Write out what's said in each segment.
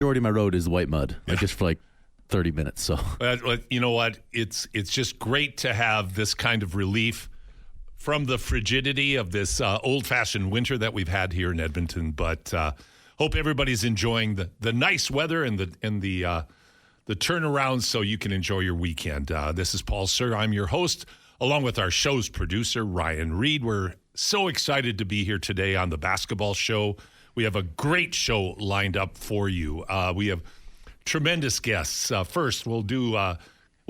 Majority of my road is white mud, just for like 30 minutes. So, you know what? It's just great to have this kind of relief from the frigidity of this old-fashioned winter that we've had here in Edmonton. But hope everybody's enjoying the nice weather and the turnaround, so you can enjoy your weekend. This is Paul Sir. I'm your host, along with our show's producer, Ryan Reed. We're so excited to be here today on the basketball show. We have a great show lined up for you. We have tremendous guests. First, we'll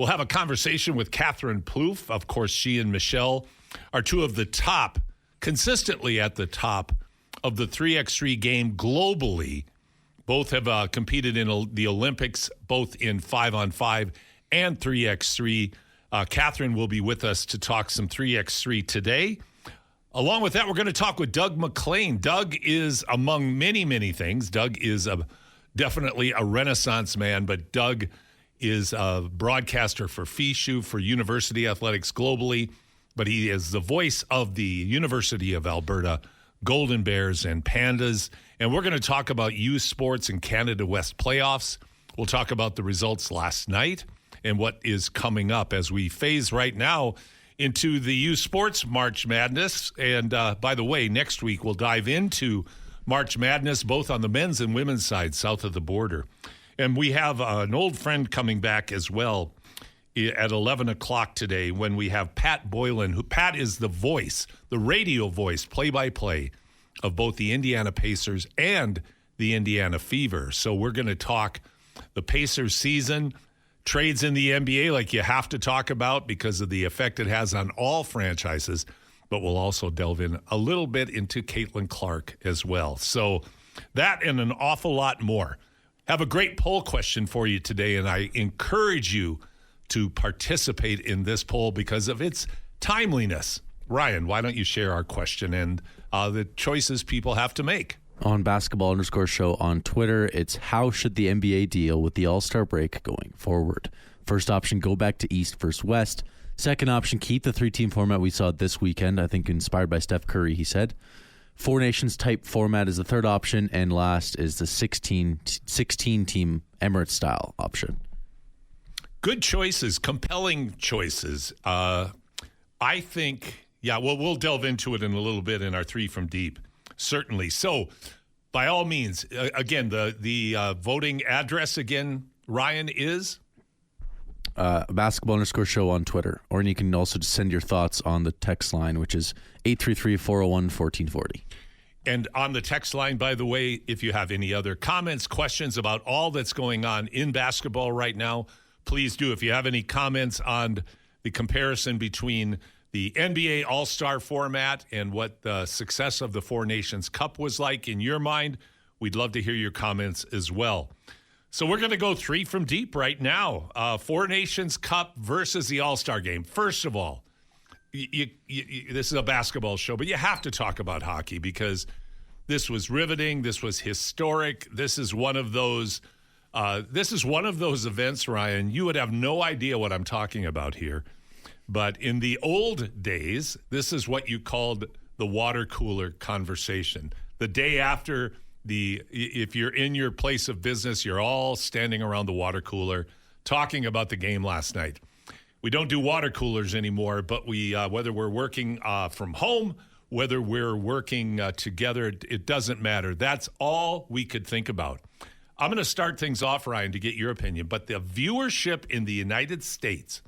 have a conversation with Katherine Plouffe. Of course, she and Michelle are two of the top, consistently at the top of the 3x3 game globally. Both have competed in the Olympics, both in 5-on-5 and 3x3. Katherine will be with us to talk some 3x3 today. Along with that, we're going to talk with Doug MacLean. Doug is, among many, many things, Doug is definitely a Renaissance man, but Doug is a broadcaster for FISU, for University Athletics globally, but he is the voice of the University of Alberta Golden Bears and Pandas. And we're going to talk about youth sports and Canada West playoffs. We'll talk about the results last night and what is coming up as we phase right now into the youth sports March Madness. And by the way, next week we'll dive into March Madness, both on the men's and women's side, south of the border. And we have an old friend coming back as well at 11 o'clock today when we have Pat Boylan, Pat is the voice, the radio voice, play-by-play of both the Indiana Pacers and the Indiana Fever. So we're going to talk the Pacers season, trades in the NBA like you have to talk about because of the effect it has on all franchises, but we'll also delve in a little bit into Caitlin Clark as well. So that and an awful lot more. Have a great poll question for you today, and I encourage you to participate in this poll because of its timeliness. Ryan, why don't you share our question and the choices people have to make? On basketball_show on Twitter, it's how should the NBA deal with the All-Star break going forward? First option, go back to East versus West. Second option, keep the three-team format we saw this weekend, I think inspired by Steph Curry, he said. Four Nations type format is the third option, and last is the 16-team Emirates-style option. Good choices, compelling choices. I think, we'll delve into it in a little bit in our Three from Deep. Certainly. So, by all means, again, the voting address again, Ryan, is? Basketball_show on Twitter. Or you can also just send your thoughts on the text line, which is 833-401-1440. And on the text line, by the way, if you have any other comments, questions about all that's going on in basketball right now, please do. If you have any comments on the comparison between the NBA All-Star format and what the success of the Four Nations Cup was like in your mind, we'd love to hear your comments as well. So we're going to go Three from Deep right now. Four Nations Cup versus the All-Star game. First of all, this is a basketball show, but you have to talk about hockey because this was riveting. This was historic. This is one of those events, Ryan. You would have no idea what I'm talking about here. But in the old days, this is what you called the water cooler conversation. The day after if you're in your place of business, you're all standing around the water cooler talking about the game last night. We don't do water coolers anymore, but whether we're working from home, whether we're working together, it doesn't matter. That's all we could think about. I'm going to start things off, Ryan, to get your opinion. But the viewership in the United States,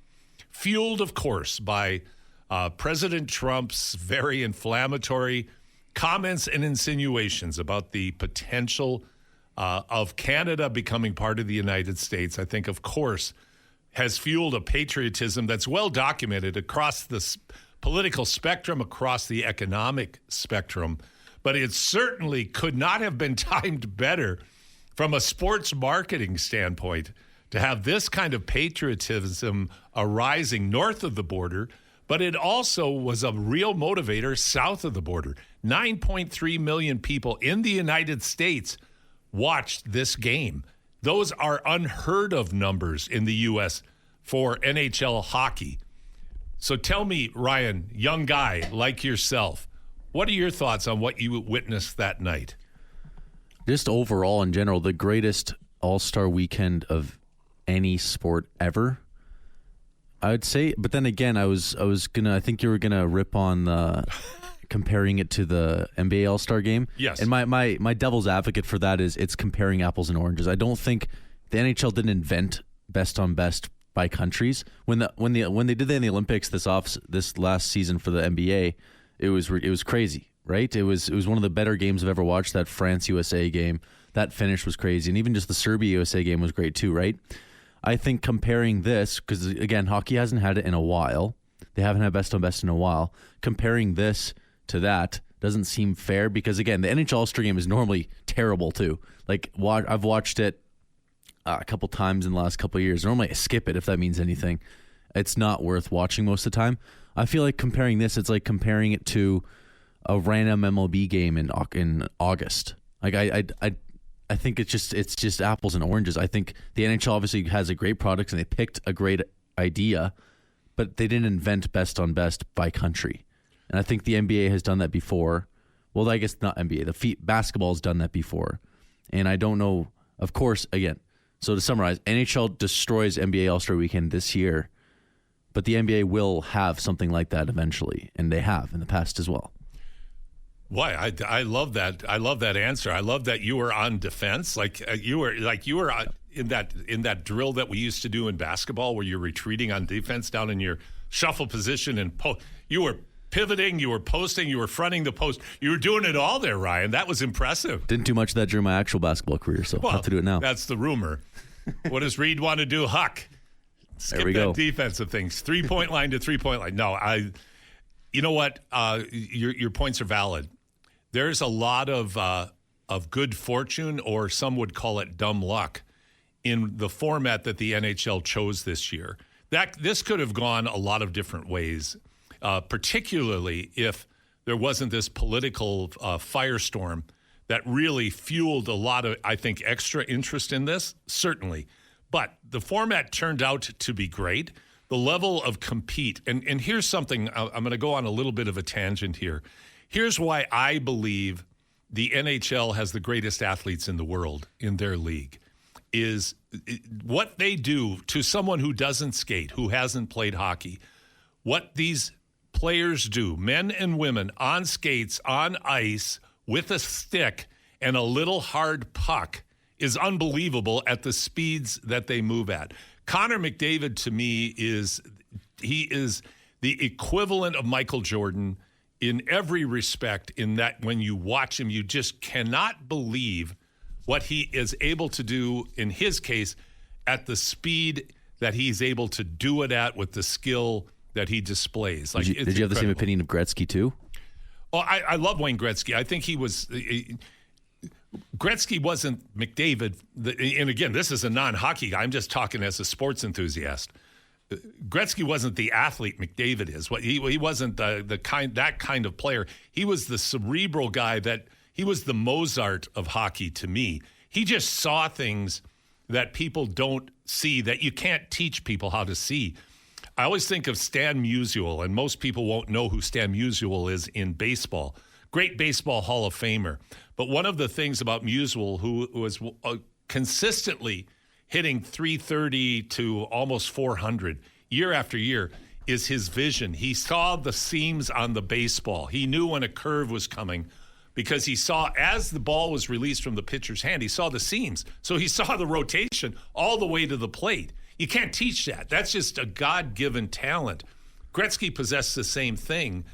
fueled, of course, by President Trump's very inflammatory comments and insinuations about the potential of Canada becoming part of the United States, I think, of course, has fueled a patriotism that's well documented across the political spectrum, across the economic spectrum. But it certainly could not have been timed better from a sports marketing standpoint to have this kind of patriotism arising north of the border, but it also was a real motivator south of the border. 9.3 million people in the United States watched this game. Those are unheard of numbers in the U.S. for NHL hockey. So tell me, Ryan, young guy like yourself, what are your thoughts on what you witnessed that night? Just overall, in general, the greatest All-Star weekend of any sport ever, I would say. But then again, I think you were gonna rip on the comparing it to the NBA All-Star game. Yes. And my devil's advocate for that is it's comparing apples and oranges. I don't think the NHL didn't invent best on best by countries. When they did that in the Olympics this last season for the NBA, it was crazy, right? It was one of the better games I've ever watched. That France USA game, that finish was crazy, and even just the Serbia USA game was great too, right? I think comparing this, because again, hockey hasn't had it in a while. They haven't had best on best in a while. Comparing this to that doesn't seem fair because, again, the NHL All-Star game is normally terrible too. Like, I've watched it a couple times in the last couple of years. Normally I skip it if that means anything. It's not worth watching most of the time. I feel like comparing this, it's like comparing it to a random MLB game in August. Like I think it's just apples and oranges. I think the NHL obviously has a great product and they picked a great idea, but they didn't invent best on best by country. And I think the NBA has done that before. Well, I guess not NBA. Basketball has done that before. And I don't know, of course, again, so to summarize, NHL destroys NBA All-Star Weekend this year, but the NBA will have something like that eventually, and they have in the past as well. Why? I love that. I love that answer. I love that you were on defense, you were in that drill that we used to do in basketball, where you're retreating on defense down in your shuffle position, and you were pivoting, you were posting, you were fronting the post. You were doing it all there, Ryan. That was impressive. Didn't do much of that during my actual basketball career, so I'll have to do it now. That's the rumor. What does Reed want to do? Huck. Skip there we that go. Defensive things. 3-point line to 3-point line. No, you know what? Your points are valid. There's a lot of good fortune, or some would call it dumb luck, in the format that the NHL chose this year. This could have gone a lot of different ways, particularly if there wasn't this political firestorm that really fueled a lot of, I think, extra interest in this, certainly. But the format turned out to be great. The level of compete, and here's something, I'm going to go on a little bit of a tangent here. Here's why I believe the NHL has the greatest athletes in the world in their league, is what they do to someone who doesn't skate, who hasn't played hockey. What these players do, men and women, on skates, on ice, with a stick and a little hard puck, is unbelievable at the speeds that they move at. Connor McDavid, to me, is the equivalent of Michael Jordan in every respect, in that when you watch him, you just cannot believe what he is able to do, in his case, at the speed that he's able to do it at, with the skill that he displays. Did you have the same opinion of Gretzky too? Oh, I love Wayne Gretzky. I think he was... Gretzky wasn't McDavid. And again, this is a non-hockey guy. I'm just talking as a sports enthusiast. Gretzky wasn't the athlete McDavid is. He wasn't that kind of player. He was the cerebral guy. He was the Mozart of hockey to me. He just saw things that people don't see, that you can't teach people how to see. I always think of Stan Musial, and most people won't know who Stan Musial is in baseball. Great baseball Hall of Famer. But one of the things about Musial, who was consistently hitting 330 to almost 400 year after year, is his vision. He saw the seams on the baseball. He knew when a curve was coming, because he saw, as the ball was released from the pitcher's hand, he saw the seams. So he saw the rotation all the way to the plate. You can't teach that. That's just a God-given talent. Gretzky possessed the same thing.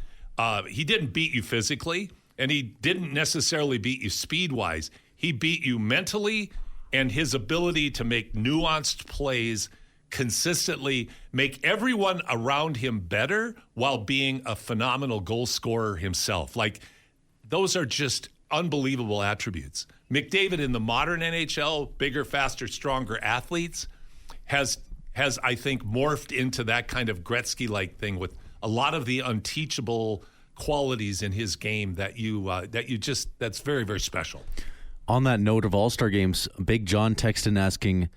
He didn't beat you physically, and he didn't necessarily beat you speed-wise. He beat you mentally, and his ability to make nuanced plays consistently, make everyone around him better while being a phenomenal goal scorer himself. Like, those are just unbelievable attributes. McDavid in the modern NHL, bigger, faster, stronger athletes, has I think, morphed into that kind of Gretzky-like thing, with a lot of the unteachable qualities in his game that's very, very special. On that note of All-Star games, Big John texted in asking,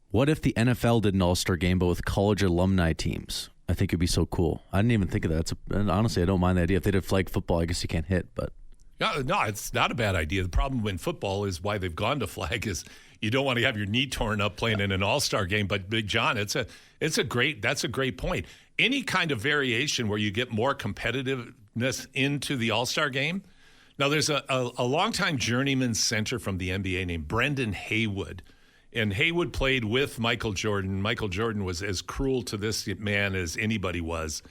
what if the NFL did an All-Star game but with college alumni teams? I think it'd be so cool. I didn't even think of that. Honestly, I don't mind the idea. If they did flag football, I guess you can't hit, but No, it's not a bad idea. The problem in football is why they've gone to flag is you don't want to have your knee torn up playing in an all-star game. But Big John, that's a great point. Any kind of variation where you get more competitiveness into the all-star game. Now, there's a longtime journeyman center from the NBA named Brendan Haywood. And Haywood played with Michael Jordan. Michael Jordan was as cruel to this man as anybody was.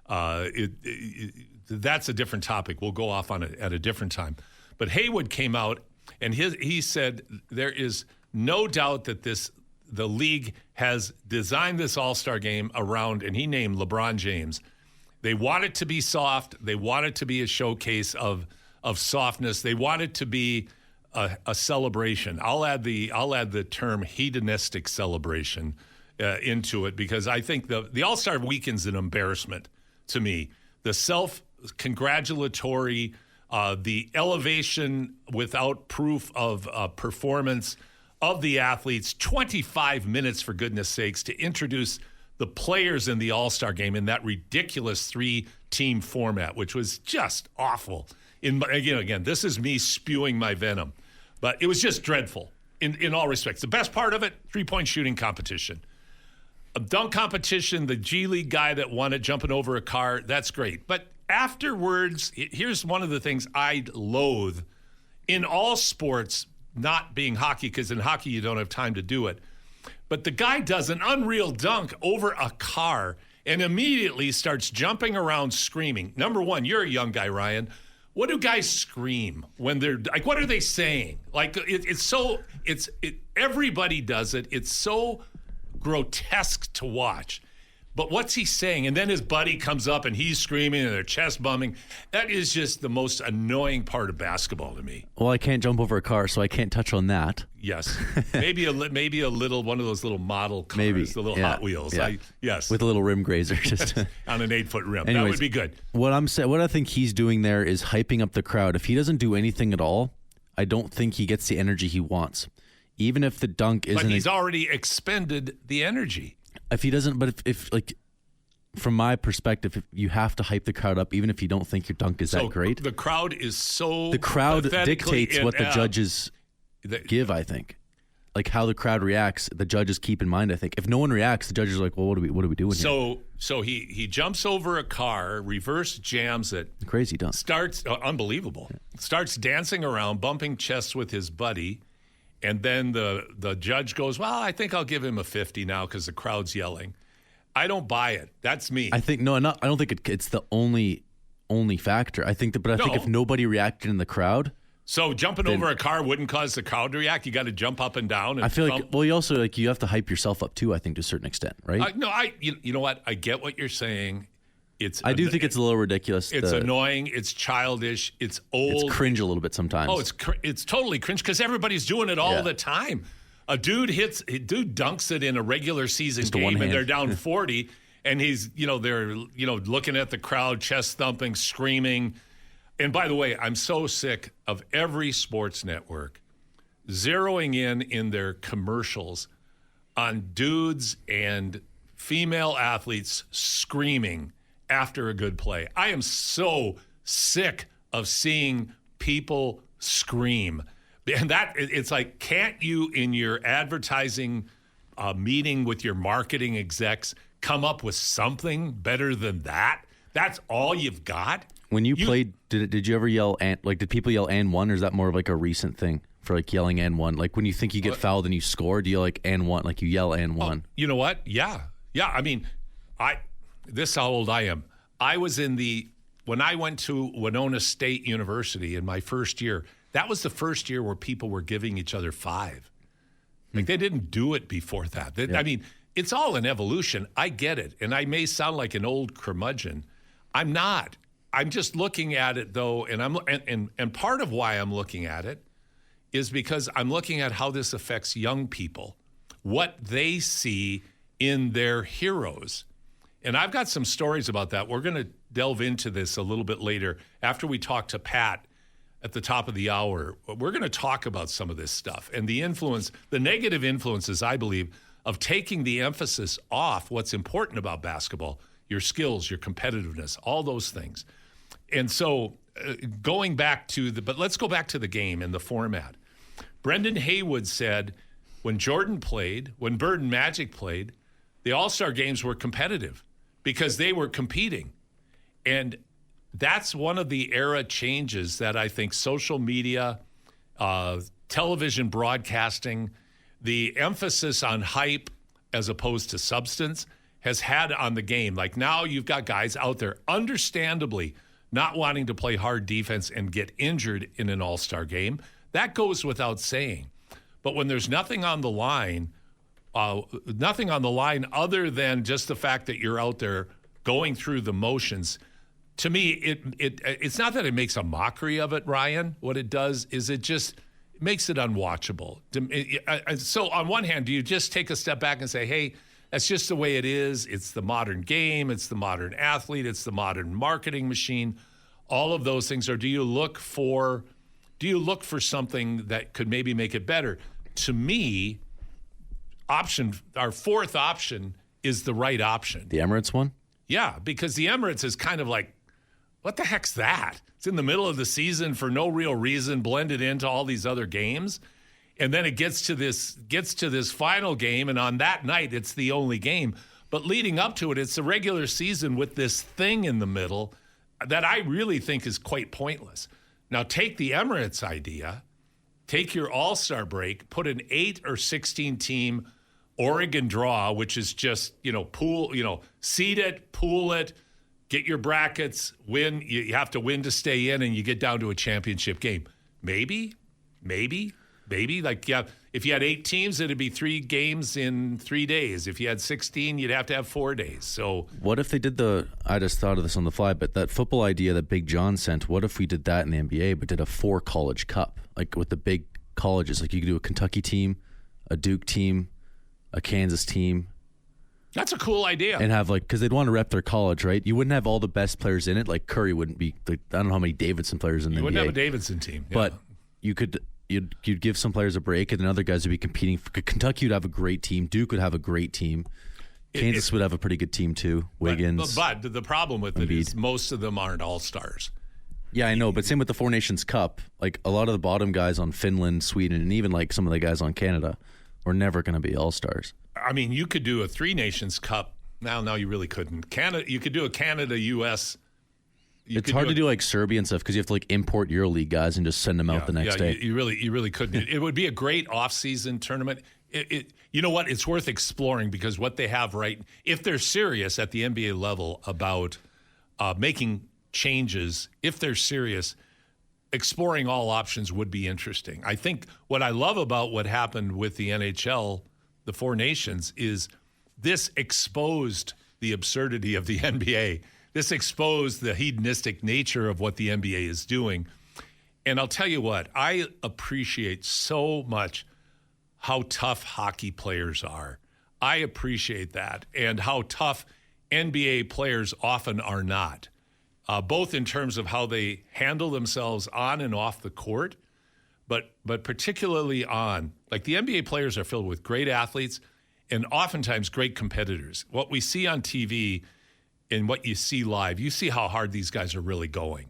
That's a different topic. We'll go off on it at a different time. But Haywood came out, and he said there is no doubt that the league has designed this all-star game around, and he named LeBron James. They want it to be soft. They want it to be a showcase of softness. They want it to be a celebration. I'll add the term hedonistic celebration into it because I think the All-Star Weekend's an embarrassment to me. The self-congratulatory, the elevation without proof of performance of the athletes, 25 minutes for goodness sakes to introduce the players in the All-Star game in that ridiculous 3-team format, which was just awful. Again, this is me spewing my venom. But it was just dreadful in all respects. The best part of it, 3-point shooting competition. A dunk competition, the G League guy that won it jumping over a car, that's great. But afterwards, here's one of the things I loathe in all sports, not being hockey, because in hockey you don't have time to do it. But the guy does an unreal dunk over a car and immediately starts jumping around screaming. Number one, you're a young guy, Ryan. What do guys scream when they're like? What are they saying? Like everybody does it. It's so grotesque to watch. But what's he saying? And then his buddy comes up and he's screaming and they're chest bumming. That is just the most annoying part of basketball to me. Well, I can't jump over a car, so I can't touch on that. Yes, maybe a little one of those little model cars, maybe the little Hot Wheels. Yeah. Yes, with a little rim grazer, just on an 8-foot rim. Anyways, that would be good. What I think he's doing there is hyping up the crowd. If he doesn't do anything at all, I don't think he gets the energy he wants. Even if the dunk isn't, but he's already expended the energy. If he doesn't, but if from my perspective, if you have to hype the crowd up, even if you don't think your dunk is that great. The crowd is so. The crowd dictates what the judges give, I think. Like how the crowd reacts, the judges keep in mind, I think. If no one reacts, the judges are like, well, what are we doing here? So he jumps over a car, reverse jams it. Crazy dunk. Unbelievable. Yeah. Starts dancing around, bumping chests with his buddy. And then the judge goes, well, I think I'll give him a 50 now because the crowd's yelling. I don't buy it. That's me. I think I don't think it's the only factor. I think think if nobody reacted in the crowd, so jumping over a car wouldn't cause the crowd to react. You got to jump up and down. And I feel like you also you have to hype yourself up too. I think to a certain extent, right? You know what? I get what you're saying. I do think it's a little ridiculous. It's annoying. It's childish. It's old. It's cringe a little bit sometimes. Oh, it's totally cringe because everybody's doing it all the time. A dude dunks it in a regular season game, and they're down 40, and he's they're looking at the crowd, chest thumping, screaming. And by the way, I'm so sick of every sports network zeroing in their commercials on dudes and female athletes screaming after a good play. I am so sick of seeing people scream. And it's like, can't you in your advertising meeting with your marketing execs come up with something better than that? That's all you've got? When you played, did you ever yell, did people yell and one, or is that more of like a recent thing for like yelling and one? Like when you think you get fouled and you score, do you like and one, like you yell and one? You know what? Yeah. I mean, this is how old I am. I was when I went to Winona State University in my first year, that was the first year where people were giving each other 5. Like they didn't do it before that. I mean, it's all an evolution. I get it. And I may sound like an old curmudgeon. I'm not. I'm just looking at it though, and part of why I'm looking at it is because I'm looking at how this affects young people, what they see in their heroes. And I've got some stories about that. We're going to delve into this a little bit later after we talk to Pat at the top of the hour. We're going to talk about some of this stuff and the negative influences, I believe, of taking the emphasis off what's important about basketball, your skills, your competitiveness, all those things. And so going back to but let's go back to the game and the format. Brendan Haywood said when Jordan played, when Bird and Magic played, the All-Star games were competitive because they were competing. And that's one of the era changes that I think social media, television broadcasting, the emphasis on hype as opposed to substance has had on the game. Like now you've got guys out there understandably not wanting to play hard defense and get injured in an all-star game. That goes without saying. But when there's nothing on the line other than just the fact that you're out there going through the motions, to me, it's not that it makes a mockery of it, Ryan. What it does is it just makes it unwatchable. So on one hand, do you just take a step back and say, hey, that's just the way it is. It's the modern game. It's the modern athlete. It's the modern marketing machine. All of those things. Or do you look for something that could maybe make it better? To me, our fourth option is the right option. The Emirates one? Yeah, because the Emirates is kind of like, what the heck's that? It's in the middle of the season for no real reason, blended into all these other games. And then it gets to this final game, and on that night, it's the only game. But leading up to it, it's the regular season with this thing in the middle that I really think is quite pointless. Now, take the Emirates idea, take your All-Star break, put an 8 or 16 team Oregon draw, which is just, seed it, pool it, get your brackets, win. You have to win to stay in, and you get down to a championship game. Maybe. Like, yeah, if you had 8 teams, it'd be 3 games in 3 days. If you had 16, you'd have to have 4 days. So what if they did I just thought of this on the fly, but that football idea that Big John sent, what if we did that in the NBA, but did a 4 college cup, like with the big colleges? Like you could do a Kentucky team, a Duke team, a Kansas team. That's a cool idea. And have because they'd want to rep their college, right? You wouldn't have all the best players in it. Like Curry wouldn't be, I don't know how many Davidson players in the NBA. You wouldn't have a Davidson team. Yeah. But you'd give some players a break, and then other guys would be competing. Kentucky would have a great team. Duke would have a great team. Kansas would have a pretty good team too. Wiggins. But the problem with it is most of them aren't all-stars. Yeah, I know. But same with the Four Nations Cup. Like a lot of the bottom guys on Finland, Sweden, and even like some of the guys on Canada were never going to be all-stars. I mean, you could do a Three Nations Cup. No, you really couldn't. You could do a Canada-U.S. It's hard to do like Serbia and stuff because you have to like import EuroLeague guys and just send them out the next day. You really couldn't. It would be a great off-season tournament. You know what? It's worth exploring because what they have if they're serious at the NBA level about making changes, if they're serious, exploring all options would be interesting. I think what I love about what happened with the NHL, the Four Nations, is this exposed the absurdity of the NBA. This exposed the hedonistic nature of what the NBA is doing. And I'll tell you what, I appreciate so much how tough hockey players are. I appreciate that, and how tough NBA players often are not, both in terms of how they handle themselves on and off the court, but particularly on. Like the NBA players are filled with great athletes and oftentimes great competitors. What we see on TV and what you see live, you see how hard these guys are really going.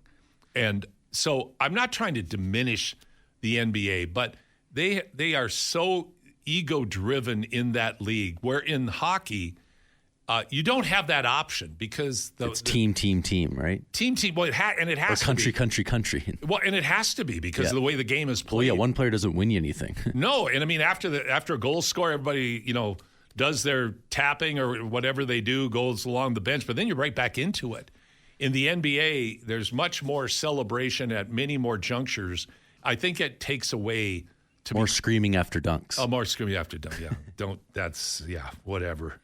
And so I'm not trying to diminish the NBA, but they are so ego-driven in that league, where in hockey, you don't have that option because it's team, right? Team. Well, it has or country, to be. country. Well, and it has to be because of the way the game is played. Well, yeah, one player doesn't win you anything. No, and I mean after a goal score, everybody does their tapping or whatever they do, goes along the bench, but then you're right back into it. In the NBA, there's much more celebration at many more junctures. I think it takes away more screaming after dunks. Oh, more screaming after dunks. Yeah, whatever.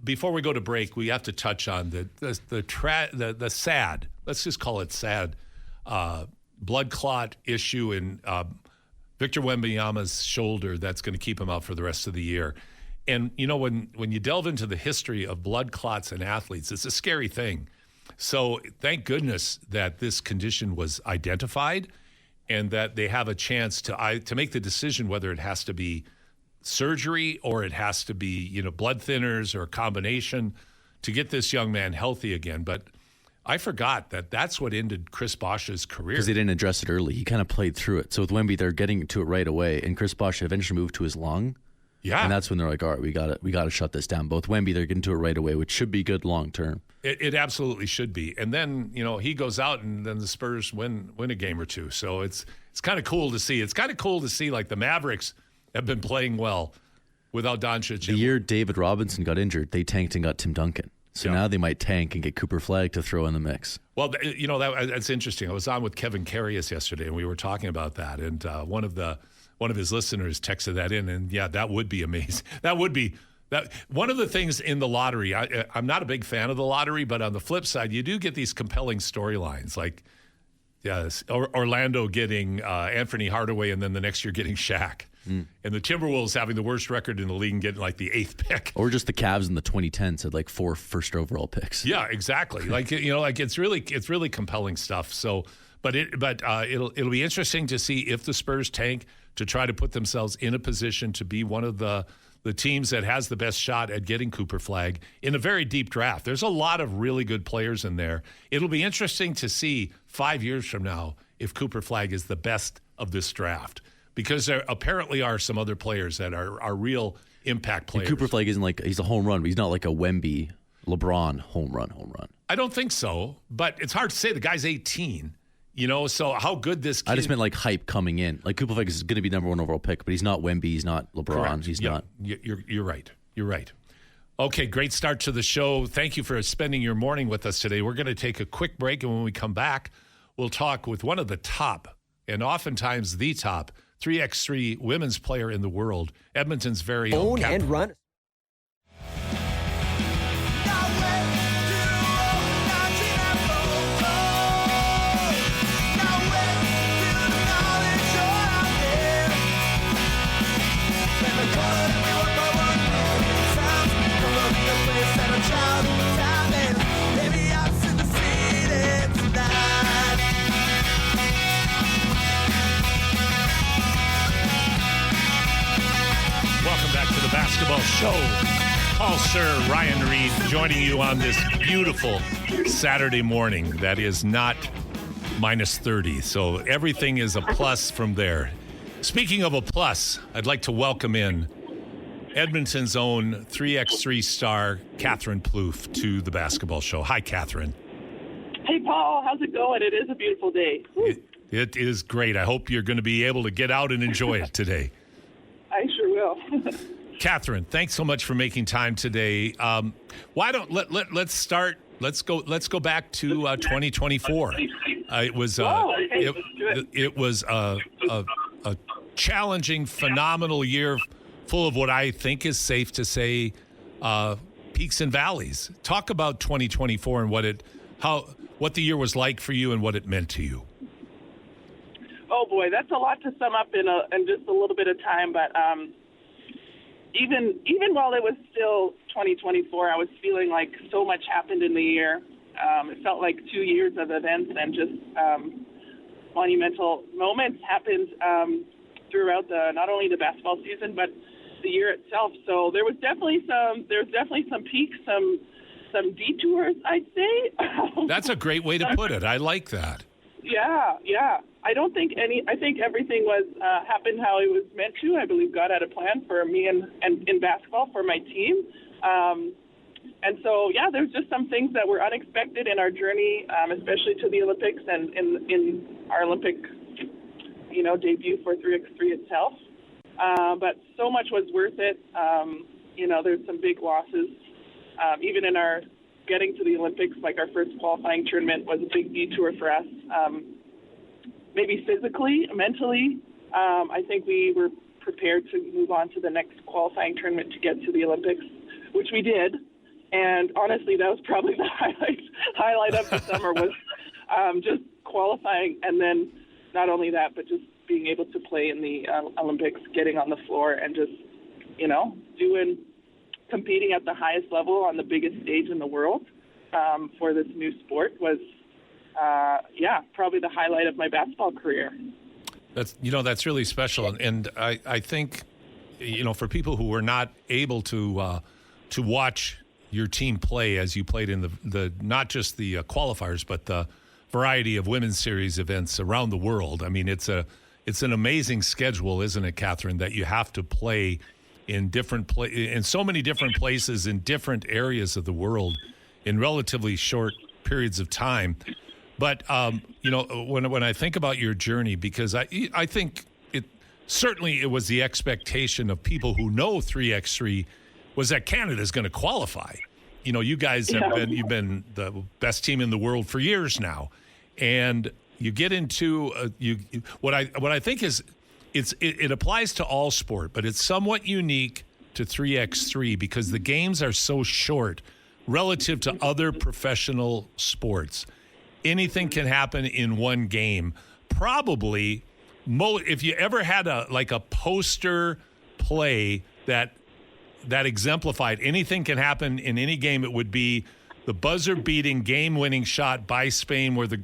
Before we go to break, we have to touch on the sad, let's just call it sad, blood clot issue in Victor Wembanyama's shoulder that's going to keep him out for the rest of the year. And, when you delve into the history of blood clots in athletes, it's a scary thing. So thank goodness that this condition was identified and that they have a chance to make the decision whether it has to be surgery or it has to be, blood thinners or a combination to get this young man healthy again. But I forgot that's what ended Chris Bosch's career. Because they didn't address it early. He kind of played through it. So with Wemby, they're getting to it right away. And Chris Bosch eventually moved to his lung. Yeah. And that's when they're like, all right, we got to shut this down. Both Wemby, they're getting to it right away, which should be good long term. It absolutely should be. And then, he goes out and then the Spurs win a game or two. So it's kind of cool to see. It's kind of cool to see, like, the Mavericks have been playing well without Doncic. The year David Robinson got injured, they tanked and got Tim Duncan. So now they might tank and get Cooper Flagg to throw in the mix. Well, that's interesting. I was on with Kevin Carius yesterday, and we were talking about that. And one of his listeners texted that in, and yeah, that would be amazing. That would be that. One of the things in the lottery, I'm not a big fan of the lottery, but on the flip side, you do get these compelling storylines, like Orlando getting Anthony Hardaway, and then the next year getting Shaq. And the Timberwolves having the worst record in the league and getting like the 8th pick. Or just the Cavs in the 2010s had like 4 first overall picks. Yeah, exactly. Like, it's really compelling stuff. So, but it'll be interesting to see if the Spurs tank to try to put themselves in a position to be one of the teams that has the best shot at getting Cooper Flagg in a very deep draft. There's a lot of really good players in there. It'll be interesting to see 5 years from now if Cooper Flagg is the best of this draft. Because there apparently are some other players that are real impact players. And Cooper Flagg isn't like, he's a home run, but he's not like a Wemby, LeBron home run. I don't think so, but it's hard to say. The guy's 18, so how good this kid... I just meant like hype coming in. Like Cooper Flagg is going to be number 1 overall pick, but he's not Wemby, he's not LeBron, Correct. He's not... You're right. You're right. Okay, great start to the show. Thank you for spending your morning with us today. We're going to take a quick break, and when we come back, we'll talk with one of the top, and oftentimes the top, 3x3 women's player in the world, Edmonton's very own Own and run. Basketball show. Paul Sir, Ryan Reed joining you on this beautiful Saturday morning that is not minus 30. So everything is a plus from there. Speaking of a plus, I'd like to welcome in Edmonton's own 3x3 star, Katherine Plouffe, to the basketball show. Hi, Katherine. Hey, Paul. How's it going? It is a beautiful day. It is great. I hope you're going to be able to get out and enjoy it today. I sure will. Katherine, thanks so much for making time today. Why don't let's start? Let's go back to 2024. It was it was a challenging, phenomenal year, full of what I think is safe to say peaks and valleys. Talk about 2024 and what the year was like for you and what it meant to you. Oh boy, that's a lot to sum up in just a little bit of time, but. Even while it was still 2024, I was feeling like so much happened in the year. It felt like 2 years of events and just monumental moments happened throughout not only the basketball season but the year itself. So there was definitely some peaks, some detours, I'd say. That's a great way to put it. I like that. Yeah. I think everything was happened how it was meant to. I believe God had a plan for me and in basketball for my team. And so, yeah, there's just some things that were unexpected in our journey, especially to the Olympics and in our Olympic, debut for 3x3 itself. But so much was worth it. There's some big losses. Even in our getting to the Olympics, like our first qualifying tournament was a big detour for us. Maybe physically, mentally, I think we were prepared to move on to the next qualifying tournament to get to the Olympics, which we did. And honestly, that was probably the highlight of the summer was just qualifying. And then not only that, but just being able to play in the Olympics, getting on the floor and just, competing at the highest level on the biggest stage in the world for this new sport was, probably the highlight of my basketball career. That's really special. And I think, for people who were not able to watch your team play as you played in the not just the qualifiers, but the variety of women's series events around the world. I mean, it's an amazing schedule, isn't it, Katherine, that you have to play in in so many different places in different areas of the world in relatively short periods of time. But when I think about your journey, because I think it was the expectation of people who know 3x3 was that Canada's going to qualify. You guys you've been the best team in the world for years now, and you get into what I think is it applies to all sport, but it's somewhat unique to 3x3 because the games are so short relative to other professional sports. Anything can happen in one game. Probably, if you ever had a poster play that exemplified anything can happen in any game, it would be the buzzer-beating, game-winning shot by Spain where the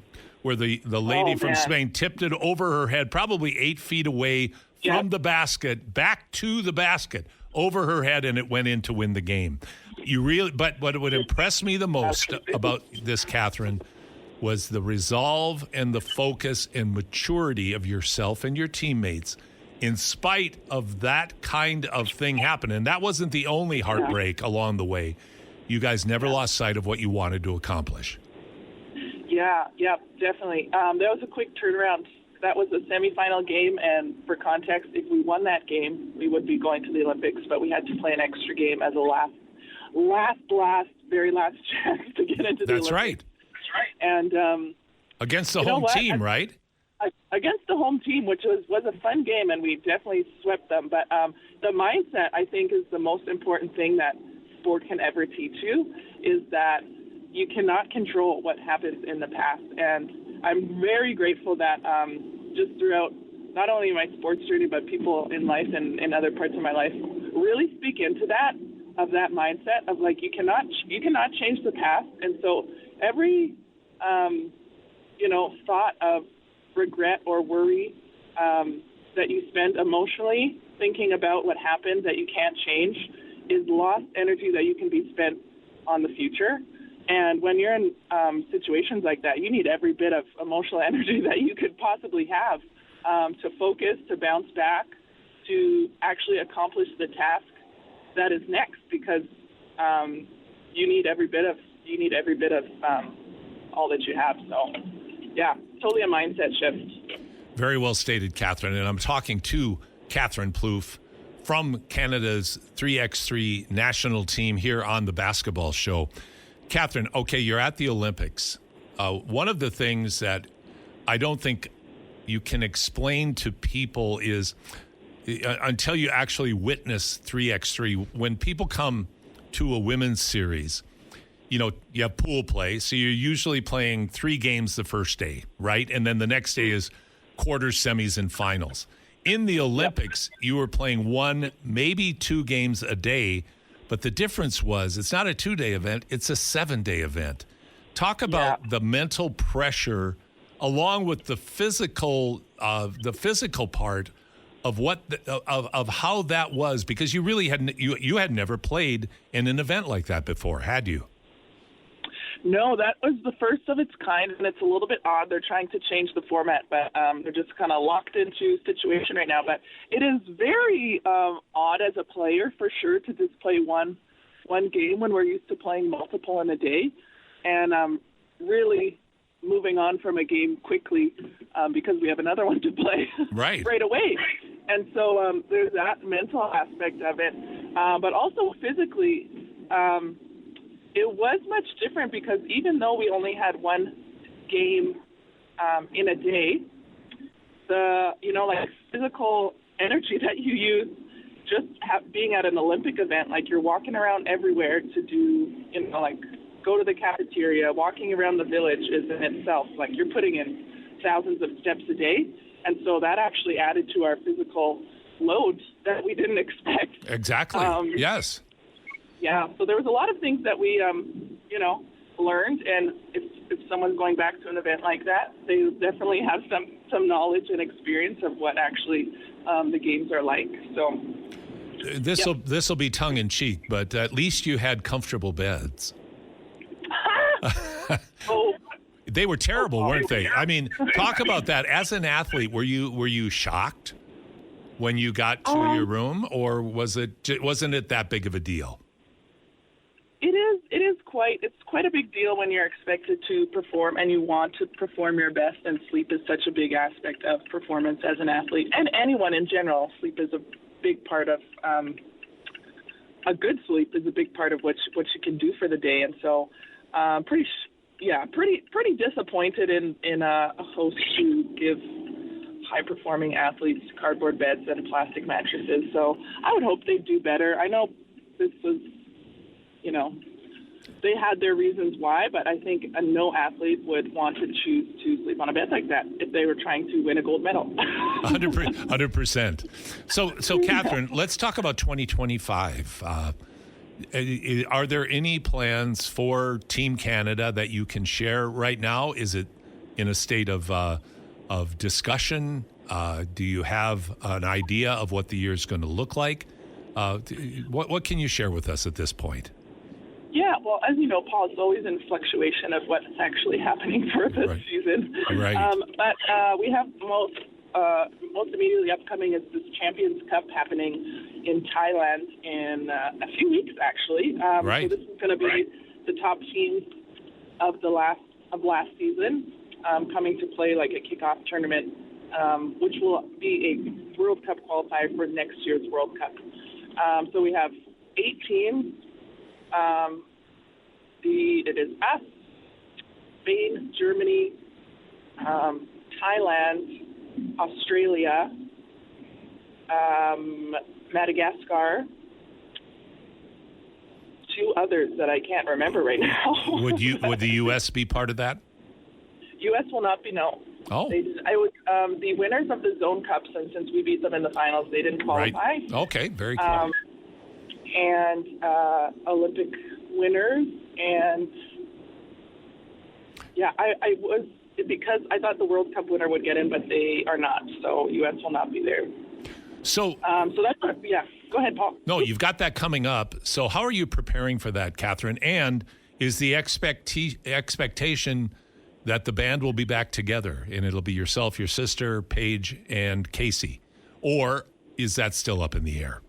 lady from Spain tipped it over her head, probably 8 feet away from the basket, back to the basket, over her head, and it went in to win the game. But what would impress me the most about this, Katherine, was the resolve and the focus and maturity of yourself and your teammates in spite of that kind of thing happening. And that wasn't the only heartbreak along the way. You guys never lost sight of what you wanted to accomplish. Yeah, definitely. That was a quick turnaround. That was a semifinal game, and for context, if we won that game, we would be going to the Olympics, but we had to play an extra game as a very last chance to get into the Olympics. That's right. And against the home team, right? Against the home team, which was a fun game, and we definitely swept them. But the mindset, I think, is the most important thing that sport can ever teach you, is that you cannot control what happens in the past. And I'm very grateful that just throughout not only my sports journey, but people in life and in other parts of my life really speak into that mindset of you cannot change the past. And so every thought of regret or worry that you spend emotionally thinking about what happened that you can't change is lost energy that you can be spent on the future. And when you're in situations like that, you need every bit of emotional energy that you could possibly have to focus, to bounce back, to actually accomplish the task that is next, because you need every bit of all that you have. So, yeah, totally a mindset shift. Very well stated, Katherine. And I'm talking to Katherine Plouffe from Canada's 3x3 national team here on the basketball show. Katherine, okay, you're at the Olympics. One of the things that I don't think you can explain to people is until you actually witness 3x3, when people come to a women's series, you have pool play, so you're usually playing 3 games the first day, right? And then the next day is quarters, semis, and finals. In the Olympics, you were playing 1, maybe 2 games a day, but the difference was it's not a 2-day event, it's a 7-day event. Talk about the mental pressure along with the physical part of of how that was, because you really had never played in an event like that before, had you? No, that was the first of its kind, and it's a little bit odd. They're trying to change the format, but they're just kind of locked into situation right now. But it is very odd as a player, for sure, to just play one game when we're used to playing multiple in a day, and really moving on from a game quickly because we have another one to play right away. And so there's that mental aspect of it, but also physically. It was much different because even though we only had one game in a day, the physical energy that you use just being at an Olympic event, you're walking around everywhere to do, go to the cafeteria, walking around the village is in itself, you're putting in thousands of steps a day. And so that actually added to our physical load that we didn't expect. Exactly. Yes. Yeah, so there was a lot of things that we, learned, and if someone's going back to an event like that, they definitely have some knowledge and experience of what actually the games are like. So, This'll be tongue in cheek, but at least you had comfortable beds. Oh, They were terrible, weren't they? I mean, talk about that. As an athlete, were you shocked when you got to your room, or wasn't it that big of a deal? It's quite a big deal when you're expected to perform and you want to perform your best, and sleep is such a big aspect of performance as an athlete, and anyone in general. Sleep is a big part of a good sleep is a big part of what you can do for the day, and so pretty disappointed in a host to give high-performing athletes cardboard beds and plastic mattresses. So I would hope they do better. I know this was, they had their reasons why, but I think no athlete would want to choose to sleep on a bed like that if they were trying to win a gold medal. 100%. So Katherine, let's talk about 2025. Are there any plans for Team Canada that you can share right now? Is it in a state of discussion? Do you have an idea of what the year is going to look like? What can you share with us at this point? Yeah, well, as you know, Paul, it's always in fluctuation of what's actually happening for this season. Right. But we have most immediately upcoming is this Champions Cup happening in Thailand in a few weeks, actually. Right. So this is going to be the top teams of last season coming to play like a kickoff tournament, which will be a World Cup qualifier for next year's World Cup. So we have 8 teams. It is us, Spain, Germany, Thailand, Australia, Madagascar, 2 others that I can't remember right now. Would the U.S. be part of that? U.S. will not be, no. Oh. The winners of the Zone Cups, and since we beat them in the finals, they didn't qualify. Right. Okay, very cool. And Olympic winners, and I was, because I thought the World Cup winner would get in, but they are not, so U.S. will not be there. So that's go ahead, Paul. No, you've got that coming up. So how are you preparing for that, Katherine? And is the expectation that the band will be back together and it'll be yourself, your sister, Paige, and Casey, or is that still up in the air?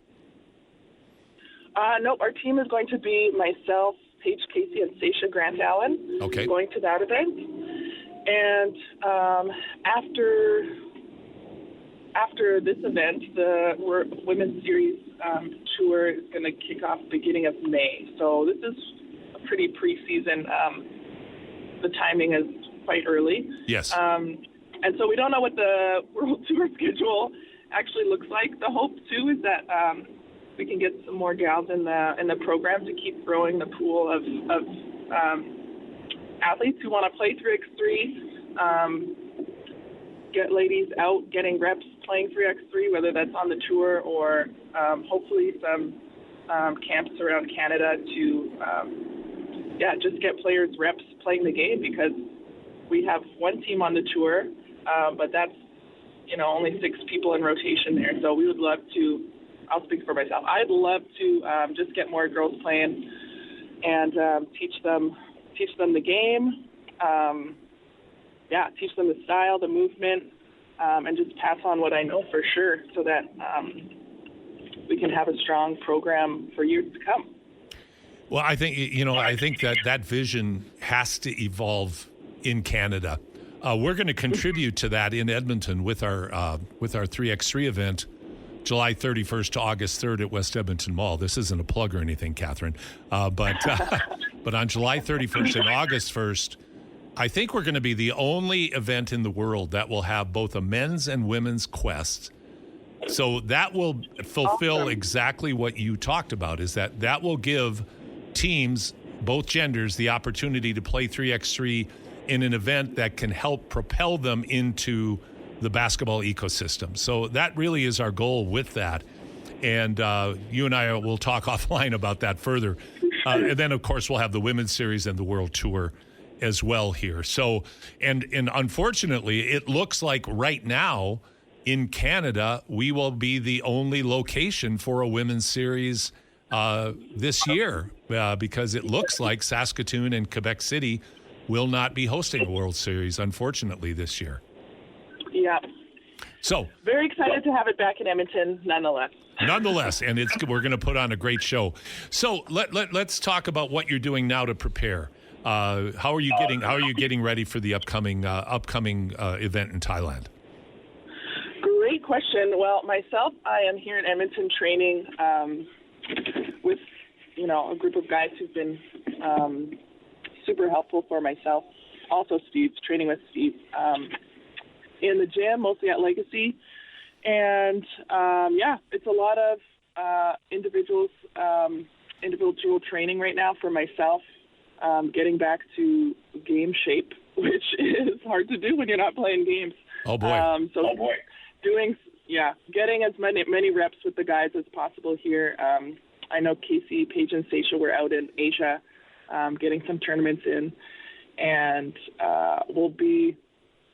No, our team is going to be myself, Paige, Casey, and Sasha Grant Allen. Okay. Going to that event. And after this event, the Women's Series tour is going to kick off beginning of May. So this is a pretty preseason. The timing is quite early. Yes. And so we don't know what the World Tour schedule actually looks like. The hope, too, is that we can get some more gals in the program to keep growing the pool of athletes who want to play 3x3, get ladies out getting reps playing 3x3, whether that's on the tour or hopefully some camps around Canada to just get players reps playing the game, because we have one team on the tour, but that's only 6 people in rotation there. So we would love to, I'll speak for myself, I'd love to just get more girls playing and teach them the game, teach them the style, the movement, and just pass on what I know for sure, so that we can have a strong program for years to come. Well, I think that vision has to evolve in Canada. We're going to contribute to that in Edmonton with our 3x3 event, July 31st to August 3rd at West Edmonton Mall. This isn't a plug or anything, Katherine, but on July 31st and August 1st, I think we're going to be the only event in the world that will have both a men's and women's quest. So that will fulfill exactly what you talked about, is that will give teams, both genders, the opportunity to play 3x3 in an event that can help propel them into the basketball ecosystem. So that really is our goal with that. And you and I will talk offline about that further. And then, of course, we'll have the Women's Series and the World Tour as well here. So, and unfortunately, it looks like right now in Canada, we will be the only location for a women's series this year because it looks like Saskatoon and Quebec City will not be hosting a World Series, unfortunately, this year. Yeah. So very excited to have it back in Edmonton, nonetheless. Nonetheless, and we're going to put on a great show. So let's talk about what you're doing now to prepare. How are you getting ready for the upcoming event in Thailand? Great question. Well, myself, I am here in Edmonton training with a group of guys who've been super helpful for myself. Also, Steve's training with Steve in the gym, mostly at Legacy. And, it's a lot of individual training right now for myself, getting back to game shape, which is hard to do when you're not playing games. Oh, boy. Getting as many reps with the guys as possible here. I know Casey, Paige, and Sasha were out in Asia getting some tournaments in, and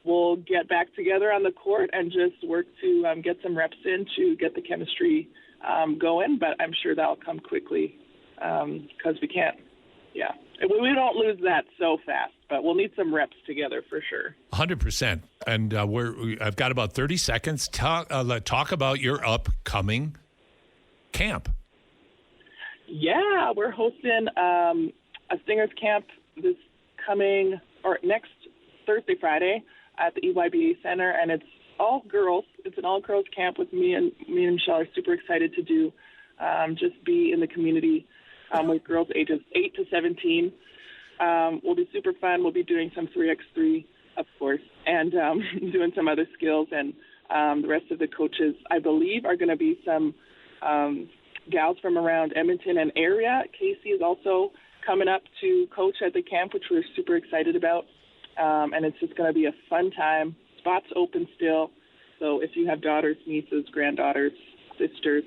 we'll get back together on the court and just work to get some reps in to get the chemistry going. But I'm sure that'll come quickly because we can't. Yeah, we don't lose that so fast, but we'll need some reps together for sure. 100%. And I've got about 30 seconds. Talk about your upcoming camp. Yeah, we're hosting a Stingers camp next Thursday, Friday at the EYBA Center, and it's all girls. It's an all-girls camp with me and Michelle are super excited to do. Just be in the community with girls ages 8 to 17. Will be super fun. We'll be doing some 3x3, of course, and doing some other skills. And the rest of the coaches, I believe, are going to be some gals from around Edmonton and area. Casey is also coming up to coach at the camp, which we're super excited about. And it's just going to be a fun time. Spots open still. So if you have daughters, nieces, granddaughters, sisters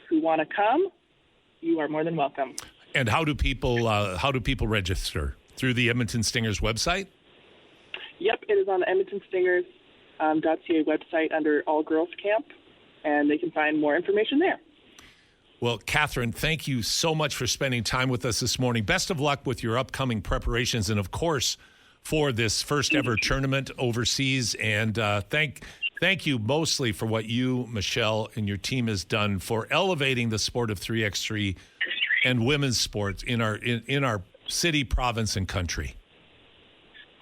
who want to come, you are more than welcome. And how do people register? Through the Edmonton Stingers website? Yep, it is on the EdmontonStingers.ca website under All Girls Camp, and they can find more information there. Well, Katherine, thank you so much for spending time with us this morning. Best of luck with your upcoming preparations and, of course, for this first ever tournament overseas. And thank you mostly for what you, Michelle, and your team has done for elevating the sport of 3x3 and women's sports in our city, province, and country.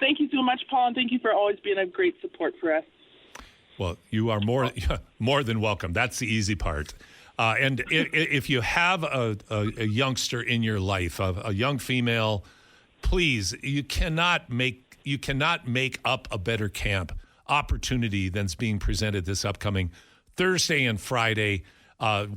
Thank you so much, Paul, and thank you for always being a great support for us. Well, you are more than welcome. That's the easy part. And if you have a youngster in your life, a young female, please, you cannot make up a better camp opportunity than's being presented this upcoming Thursday and Friday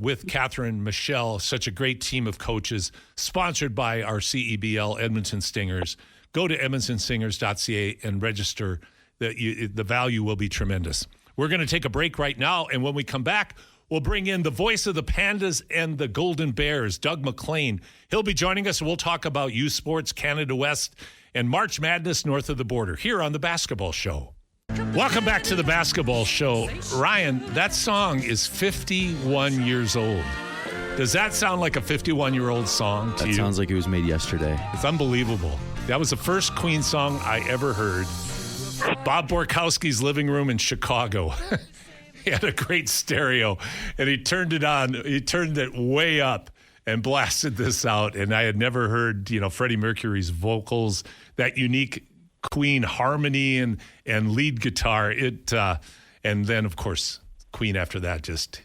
with Katherine, Michelle, such a great team of coaches, sponsored by our CEBL Edmonton Stingers. Go to edmontonstingers.ca and register. The value will be tremendous. We're going to take a break right now, and when we come back, we'll bring in the voice of the Pandas and the Golden Bears, Doug MacLean. He'll be joining us, and we'll talk about youth sports, Canada West, and March Madness north of the border here on The Basketball Show. Welcome back to The Basketball Show. Ryan, that song is 51 years old. Does that sound like a 51-year-old song to you? That sounds like it was made yesterday. It's unbelievable. That was the first Queen song I ever heard. Bob Borkowski's living room in Chicago. He had a great stereo, and he turned it on. He turned it way up and blasted this out. And I had never heard, Freddie Mercury's vocals, that unique Queen harmony and lead guitar. And then, of course, Queen after that, just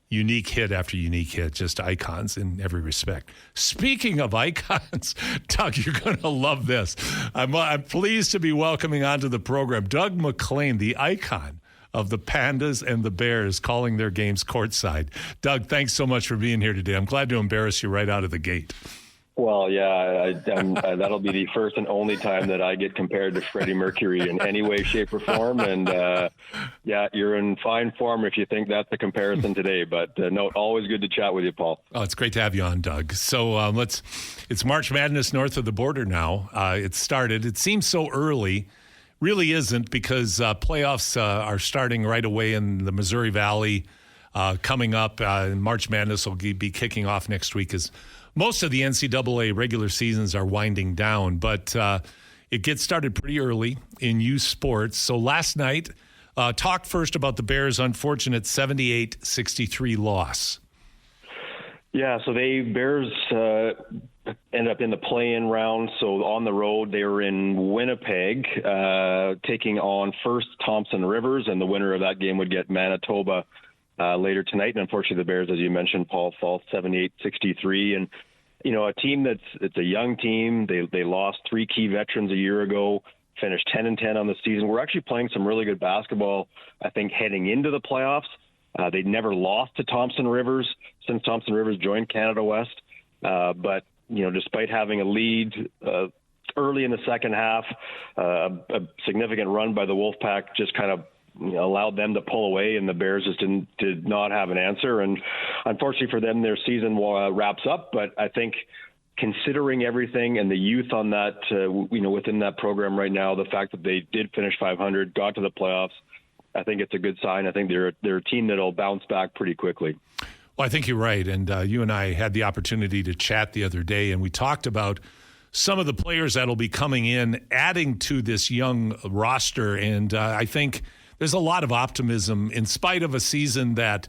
unique hit after unique hit, just icons in every respect. Speaking of icons, Doug, you're going to love this. I'm pleased to be welcoming onto the program Doug MacLean, the icon of the Pandas and the Bears, calling their games courtside. Doug, thanks so much for being here today. I'm glad to embarrass you right out of the gate. Well, yeah, that'll be the first and only time that I get compared to Freddie Mercury in any way, shape, or form. And you're in fine form if you think that's the comparison today. But no, always good to chat with you, Paul. Oh, it's great to have you on, Doug. So it's March Madness north of the border now. It started. It seems so early. really isn't, because playoffs are starting right away in the Missouri Valley coming up. And March Madness will be kicking off next week, as most of the NCAA regular seasons are winding down. But it gets started pretty early in youth sports. So last night, talk first about the Bears' unfortunate 78-63 loss. Yeah, so Bears ended up in the play-in round. So on the road, they were in Winnipeg, taking on first Thompson Rivers, and the winner of that game would get Manitoba later tonight. And unfortunately, the Bears, as you mentioned, Paul, fall 78-63. And a team it's a young team. They lost 3 key veterans a year ago, finished 10-10 on the season. We're actually playing some really good basketball, I think, heading into the playoffs. They'd never lost to Thompson Rivers since Thompson Rivers joined Canada West. But, despite having a lead early in the second half, a significant run by the Wolfpack just kind of allowed them to pull away, and the Bears just did not have an answer. And unfortunately for them, their season wraps up. But I think, considering everything and the youth on that, within that program right now, the fact that they did finish 500, got to the playoffs, I think it's a good sign. I think they're a team that'll bounce back pretty quickly. Well, I think you're right. And you and I had the opportunity to chat the other day, and we talked about some of the players that'll be coming in, adding to this young roster. And I think there's a lot of optimism in spite of a season that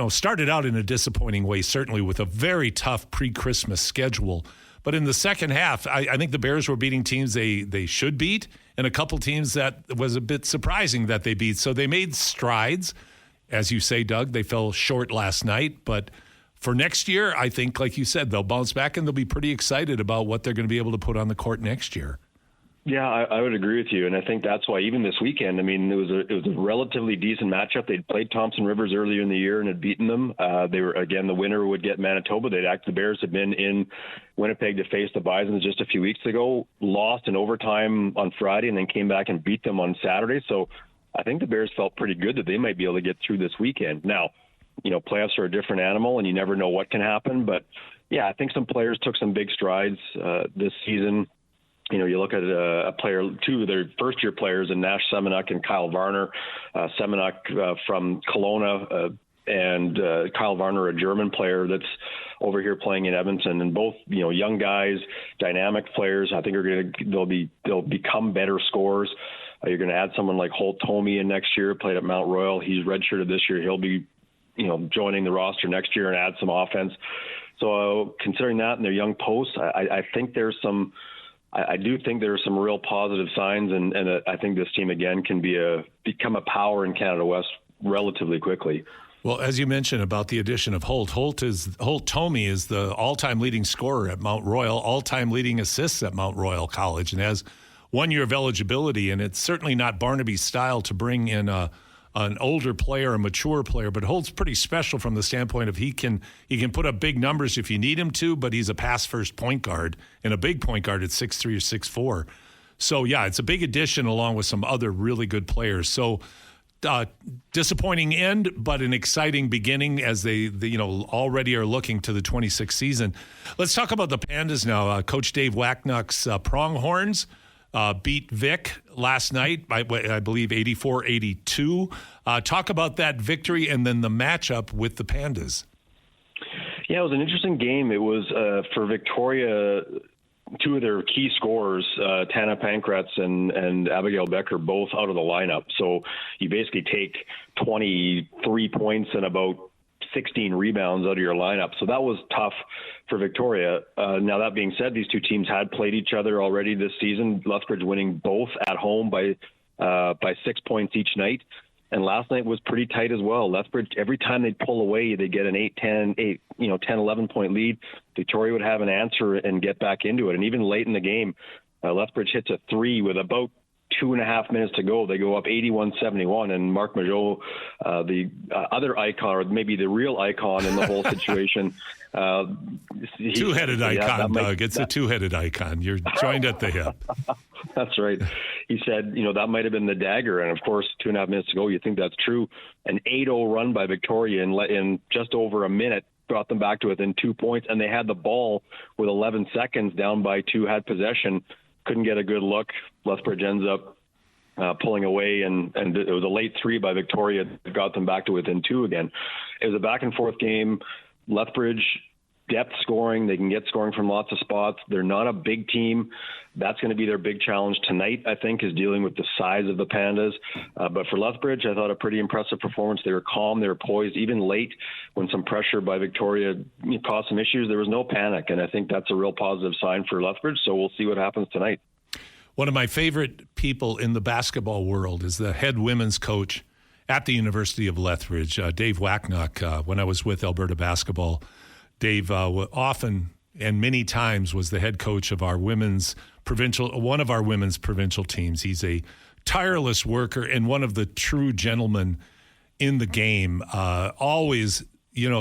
started out in a disappointing way, certainly with a very tough pre-Christmas schedule. But in the second half, I think the Bears were beating teams they should beat, and a couple teams that was a bit surprising that they beat. So they made strides. As you say, Doug, they fell short last night. But for next year, I think, like you said, they'll bounce back, and they'll be pretty excited about what they're going to be able to put on the court next year. Yeah, I would agree with you, and I think that's why even this weekend, it was a relatively decent matchup. They'd played Thompson Rivers earlier in the year and had beaten them. They were, again, the winner would get Manitoba. The Bears had been in Winnipeg to face the Bisons just a few weeks ago, lost in overtime on Friday, and then came back and beat them on Saturday. So I think the Bears felt pretty good that they might be able to get through this weekend. Now, playoffs are a different animal, and you never know what can happen. But yeah, I think some players took some big strides this season. You look at a player, 2 of their first-year players in Nash Semenuk and Kyle Varner. Semenuk from Kelowna, and Kyle Varner, a German player that's over here playing in Edmonton. And both, young guys, dynamic players. I think they'll become better scorers. You're going to add someone like Holt Tomey in next year, played at Mount Royal. He's redshirted this year. He'll be, joining the roster next year and add some offense. So considering that and their young posts, I think there's some. I do think there are some real positive signs, and I think this team again can become a power in Canada West relatively quickly. Well, as you mentioned about the addition of Holt Tomey is the all-time leading scorer at Mount Royal, all-time leading assists at Mount Royal College, and has 1 year of eligibility. And it's certainly not Barnaby's style to bring in an older player, a mature player, but Holt's pretty special from the standpoint of he can put up big numbers if you need him to, but he's a pass-first point guard, and a big point guard at 6'3" or 6'4". So, yeah, it's a big addition along with some other really good players. So, disappointing end, but an exciting beginning as they already are looking to the 26th season. Let's talk about the Pandas now. Coach Dave Wacknuck's Pronghorns beat Vic last night, I believe 84-82. Talk about that victory and then the matchup with the Pandas. Yeah, it was an interesting game. It was for Victoria, 2 of their key scorers, Tana Pankratz and Abigail Becker, both out of the lineup. So you basically take 23 points and about 16 rebounds out of your lineup. So that was tough for Victoria. Now, that being said, these 2 teams had played each other already this season. Lethbridge winning both at home by 6 points each night. And last night was pretty tight as well. Lethbridge, every time they'd pull away, they get an 10, 11 point lead. Victoria would have an answer and get back into it. And even late in the game, Lethbridge hits a 3 with about 2.5 minutes to go. They go up 81-71, and Mark Majot, the other icon, or maybe the real icon in the whole situation. Two-headed icon, Doug. It's a two-headed icon. You're joined at the hip. That's right. He said, that might have been the dagger. And, of course, 2.5 minutes to go, you think that's true. An 8-0 run by Victoria in just over a minute brought them back to within 2 points, and they had the ball with 11 seconds down by 2, had possession. Couldn't get a good look. Lethbridge ends up pulling away, and it was a late 3 by Victoria that got them back to within 2 again. It was a back-and-forth game. Lethbridge, depth scoring. They can get scoring from lots of spots. They're not a big team. That's going to be their big challenge tonight, I think, is dealing with the size of the Pandas. But for Lethbridge, I thought a pretty impressive performance. They were calm. They were poised. Even late, when some pressure by Victoria caused some issues, there was no panic. And I think that's a real positive sign for Lethbridge. So we'll see what happens tonight. One of my favorite people in the basketball world is the head women's coach at the University of Lethbridge, Dave Wacknock. When I was with Alberta Basketball, Dave often and many times was the head coach of one of our women's provincial teams. He's a tireless worker and one of the true gentlemen in the game. Always,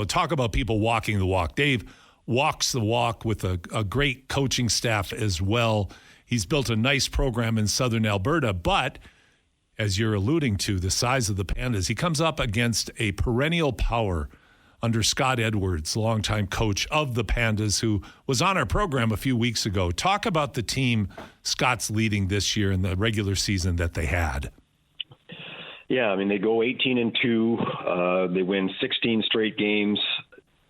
talk about people walking the walk. Dave walks the walk with a great coaching staff as well. He's built a nice program in southern Alberta, but as you're alluding to, the size of the Pandas, he comes up against a perennial power under Scott Edwards, longtime coach of the Pandas, who was on our program a few weeks ago. Talk about the team Scott's leading this year in the regular season that they had. Yeah, they go 18-2. They win 16 straight games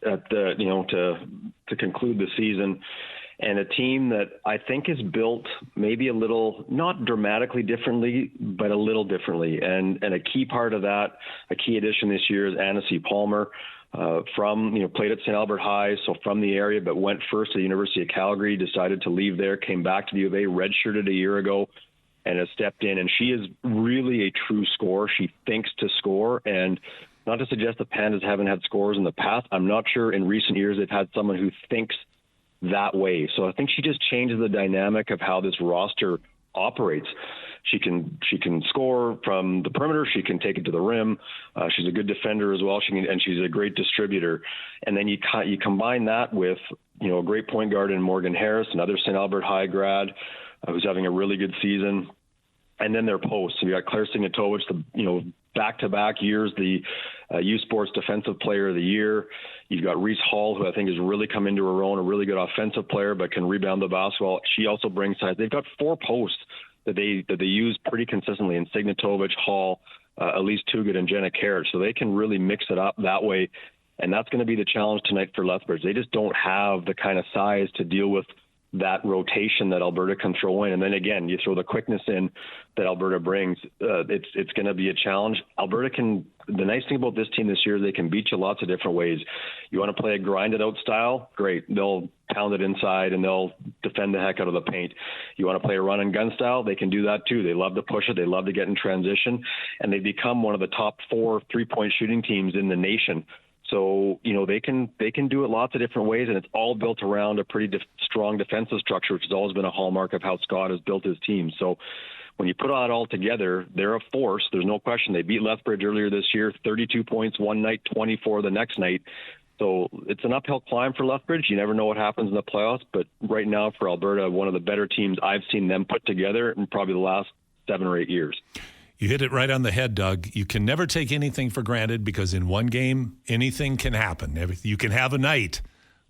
at the to conclude the season. And a team that I think is built maybe a little, not dramatically differently, but a little differently. And a key part of that, a key addition this year is Annecy Palmer, played at St. Albert High, so from the area, but went first to the University of Calgary, decided to leave there, came back to the U of A, redshirted a year ago, and has stepped in. And she is really a true scorer. She thinks to score, and not to suggest the Pandas haven't had scorers in the past. I'm not sure in recent years they've had someone who thinks that way. So I think she just changes the dynamic of how this roster operates. She can score from the perimeter. She can take it to the rim. She's a good defender as well. And she's a great distributor. And then you combine that with a great point guard in Morgan Harris, another St. Albert High grad who's having a really good season. And then their posts. So you got Claire Singatovic, back-to-back years, the U Sports Defensive Player of the Year. You've got Reese Hall, who I think has really come into her own, a really good offensive player, but can rebound the basketball. She also brings size. They've got 4 posts that they use pretty consistently in Singatovic, Hall, Elise Tugget, and Jenna Carrot. So they can really mix it up that way. And that's going to be the challenge tonight for Lethbridge. They just don't have the kind of size to deal with that rotation that Alberta can throw in. And then again, you throw the quickness in that Alberta brings. It's going to be a challenge. Alberta the nice thing about this team this year is they can beat you lots of different ways. You want to play a grinded out style? Great. They'll pound it inside and they'll defend the heck out of the paint. You want to play a run and gun style? They can do that too. They love to push it. They love to get in transition, and they become one of the top 4 3-point shooting teams in the nation. So, they can do it lots of different ways, and it's all built around a pretty strong defensive structure, which has always been a hallmark of how Scott has built his team. So when you put that all together, they're a force. There's no question. They beat Lethbridge earlier this year, 32 points one night, 24 the next night. So it's an uphill climb for Lethbridge. You never know what happens in the playoffs, but right now for Alberta, one of the better teams I've seen them put together in probably the last 7 or 8 years. You hit it right on the head, Doug. You can never take anything for granted because in one game, anything can happen. You can have a night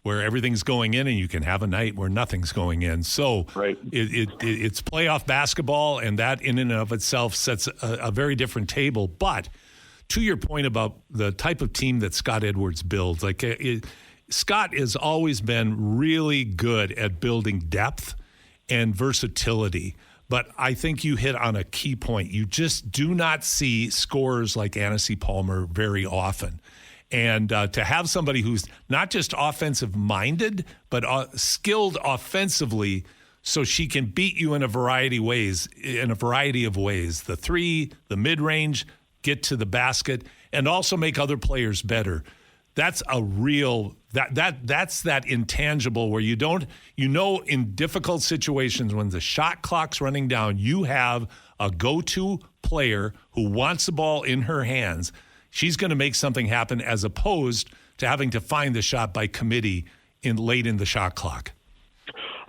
where everything's going in and you can have a night where nothing's going in. So right. It's playoff basketball, and that in and of itself sets a very different table. But to your point about the type of team that Scott Edwards builds, Scott has always been really good at building depth and versatility. But I think you hit on a key point. You just do not see scorers like Annecy Palmer very often. And to have somebody who's not just offensive-minded, but skilled offensively so she can beat you in a variety of ways. The 3, the mid-range, get to the basket, and also make other players better. That's a real that's that intangible where in difficult situations when the shot clock's running down, you have a go-to player who wants the ball in her hands. She's going to make something happen as opposed to having to find the shot by committee late in the shot clock.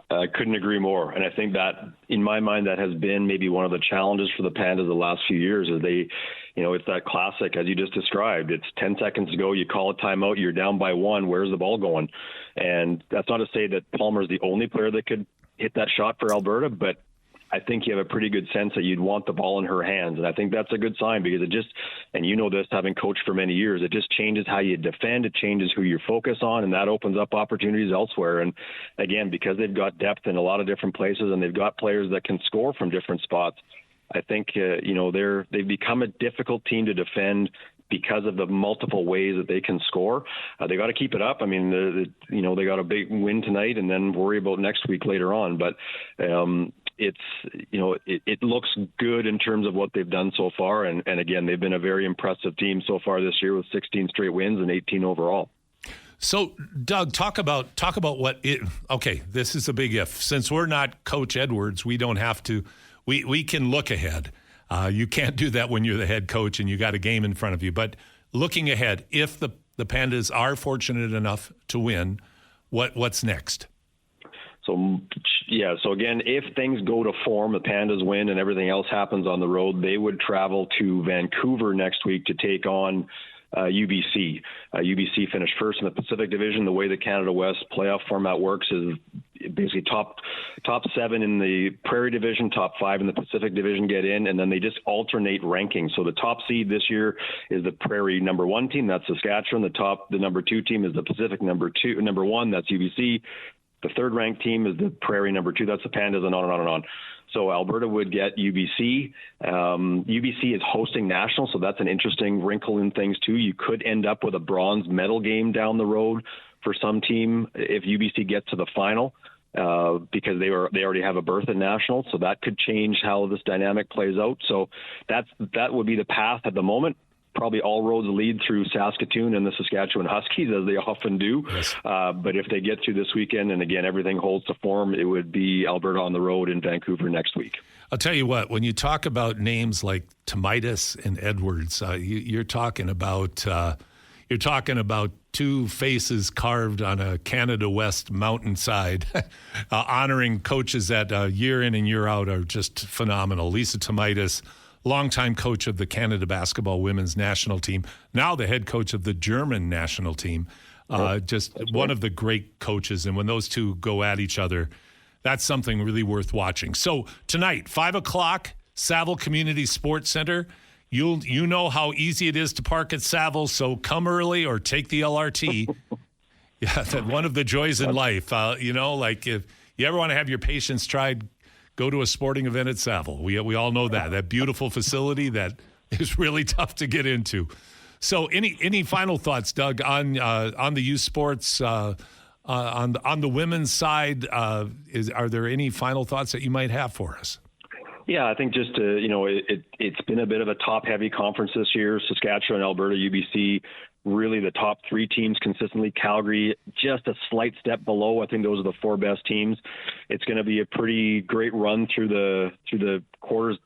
I couldn't agree more. And I think that, in my mind, that has been maybe one of the challenges for the Pandas the last few years is it's that classic, as you just described. It's 10 seconds to go, you call a timeout, you're down by 1, where's the ball going? And that's not to say that Palmer's the only player that could hit that shot for Alberta, but I think you have a pretty good sense that you'd want the ball in her hands. And I think that's a good sign because it just, and you know this, having coached for many years, it just changes how you defend. It changes who you focus on, and that opens up opportunities elsewhere. And again, because they've got depth in a lot of different places and they've got players that can score from different spots, I think, they've become a difficult team to defend because of the multiple ways that they can score. They got to keep it up. I mean, they got a big win tonight and then worry about next week later on. But it looks good in terms of what they've done so far. And again, they've been a very impressive team so far this year with 16 straight wins and 18 overall. So, Doug, talk about okay, this is a big if. Since we're not Coach Edwards, we don't have to, we can look ahead. You can't do that when you're the head coach and you got a game in front of you. But looking ahead, if the Pandas are fortunate enough to win, what's next? So again, if things go to form, the Pandas win and everything else happens on the road, they would travel to Vancouver next week to take on UBC. UBC finished first in the Pacific Division. The way the Canada West playoff format works is basically top 7 in the Prairie Division, top 5 in the Pacific Division get in, and then they just alternate ranking. So the top seed this year is the Prairie number 1 team, that's Saskatchewan. The number 2 team is the Pacific number 1, that's UBC. The third ranked team is the Prairie number 2, that's the Pandas, and on and on and on. So Alberta would get UBC. UBC is hosting nationals, so that's an interesting wrinkle in things too. You could end up with a bronze medal game down the road for some team if UBC gets to the final, because they already have a berth at nationals. So that could change how this dynamic plays out. So that would be the path at the moment. Probably all roads lead through Saskatoon and the Saskatchewan Huskies, as they often do. Yes. But if they get through this weekend, and again, everything holds to form, it would be Alberta on the road in Vancouver next week. I'll tell you what, when you talk about names like Tomaitis and Edwards, you're talking about two faces carved on a Canada West mountainside, honoring coaches that year in and year out are just phenomenal. Lisa Tomaitis, longtime coach of the Canada basketball women's national team, now the head coach of the German national team. Just one of the great coaches. And when those two go at each other, that's something really worth watching. So tonight, 5 o'clock, Saville Community Sports Center. You know how easy it is to park at Saville, so come early or take the LRT. Yeah, that's one of the joys in life. Like if you ever want to have your patience tried, go to a sporting event at Saville. We all know that beautiful facility that is really tough to get into. So any final thoughts, Doug, on the youth sports on the women's side? Are there any final thoughts that you might have for us? Yeah, I think just it's been a bit of a top-heavy conference this year. Saskatchewan, Alberta, UBC, really the top 3 teams consistently. Calgary, just a slight step below. I think those are the 4 best teams. It's going to be a pretty great run through the quarters,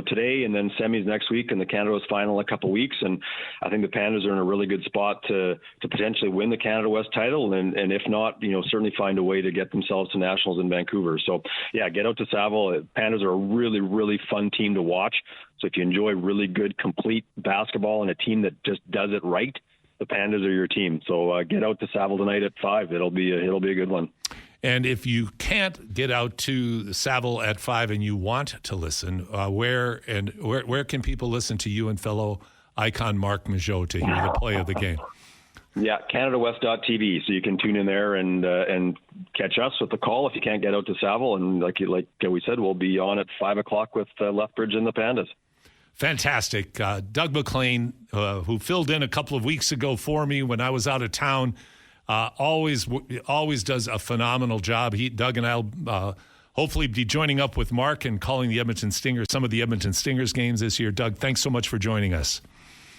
today, and then semis next week, and the Canada West final in a couple of weeks. And I think the Pandas are in a really good spot to potentially win the Canada West title, and if not, certainly find a way to get themselves to nationals in Vancouver. So yeah, get out to Saville. Pandas are a really, really fun team to watch. So if you enjoy really good, complete basketball and a team that just does it right, the Pandas are your team. So get out to Saville tonight at 5. It'll be a good one. And if you can't get out to Saville at 5 and you want to listen, where can people listen to you and fellow icon Marc Majot to hear the play of the game? Yeah, CanadaWest.tv. So you can tune in there and catch us with the call if you can't get out to Saville. And like we said, we'll be on at 5 o'clock with Lethbridge and the Pandas. Fantastic. Doug MacLean, who filled in a couple of weeks ago for me when I was out of town, always does a phenomenal job. Doug and I'll hopefully be joining up with Mark and calling the Edmonton Stingers, some of the Edmonton Stingers games this year. Doug, thanks so much for joining us.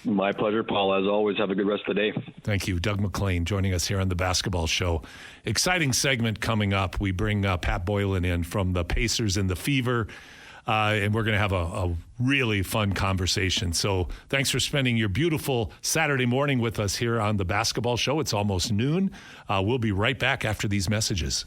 My pleasure, Paul. As always, have a good rest of the day. Thank you. Doug MacLean joining us here on the Basketball Show. Exciting segment coming up. We bring Pat Boylan in from the Pacers and the Fever, and we're going to have a really fun conversation. So thanks for spending your beautiful Saturday morning with us here on the Basketball Show. It's almost noon. We'll be right back after these messages.